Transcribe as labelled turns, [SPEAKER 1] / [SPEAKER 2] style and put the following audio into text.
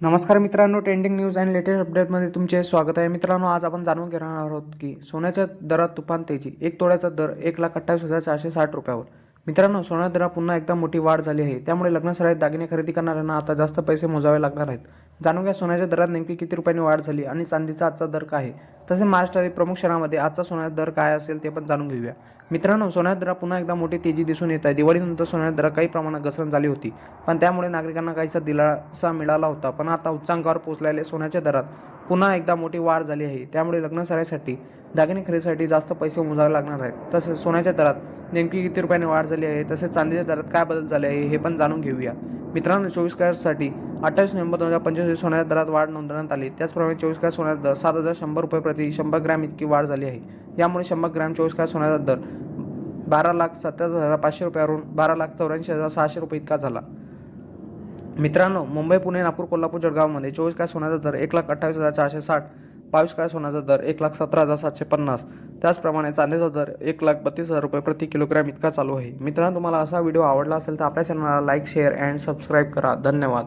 [SPEAKER 1] नमस्कार मित्रांनो, trending news आणि लेटेस्ट अपडेटमध्ये तुमचे स्वागत आहे. मित्रांनो, आज आपण जाणून घेणार आहोत की सोन्याच्या दरात तुफान तेजी. एक तोळ्याचा दर 1,28,460 रुपयावर. मित्रांनो, सोन्याच्या दरात पुन्हा एकदा मोठी वाढ झाली आहे. त्यामुळे लग्नासराईत दागिने खरेदी करणाऱ्यांना आता जास्त पैसे मोजावे लागणार आहेत. जाणून घ्या सोन्याच्या दरात नेमकी किती रुपयांनी वाढ झाली आणि चांदीचा आजचा दर काय आहे. तसेच महाराष्ट्रातील प्रमुख शहरांमध्ये आजचा सोन्याचा दर काय असेल ते पण जाणून घेऊया. मित्रांनो, सोन्याच्या दरात पुन्हा एकदा मोठी तेजी दिसून येत आहे. दिवाळीनंतर सोन्याच्या दरात काही प्रमाणात घसरण झाली होती, पण त्यामुळे नागरिकांना काहीसा दिलासा मिळाला होता. पण आता उच्चांकावर पोहोचलेल्या सोन्याच्या दरात पुन्हा एकदा मोठी वाढ झाली आहे. त्यामुळे लग्नसराईसाठी दागिने खरेदीसाठी जास्त पैसे मोजावे लागणार आहेत. तसेच सोन्याच्या दरात नेमकी किती रुपयांनी वाढ झाली आहे, तसेच चांदीच्या दरात काय बदल झाले आहे हे पण जाणून घेऊया. मित्रांनो, 24 कॅरेटसाठी 28 नोव्हेंबर 2025 सोन्याच्या दरात वाढ नोंदवण्यात आली. त्याचप्रमाणे 24 कॅरेट सोन्याचा दर 7,100 रुपये प्रति 100 ग्रॅम इतकी वाढ झाली आहे. यामुळे 100 ग्रॅम 24 कॅरेट सोन्याचा दर 12,70,500 रुपयावरून 12,84,600 रुपये इतका झाला. मित्रांनो, मुंबई, पुणे, नागपूर, कोल्हापूर, जळगावमध्ये 24 कॅरेट सोन्याचा दर 1,28,460, 22 कॅरेट सोन्याचा दर 1,17,750, त्याचप्रमाणे चांदीचा दर 1,32,000 रुपये प्रति किलोग्रॅम इतका चालू आहे. मित्रांनो, तुम्हाला असा व्हिडिओ आवडला असेल तर आपल्या चॅनलला लाईक, शेअर अँड सबस्क्राईब करा. धन्यवाद.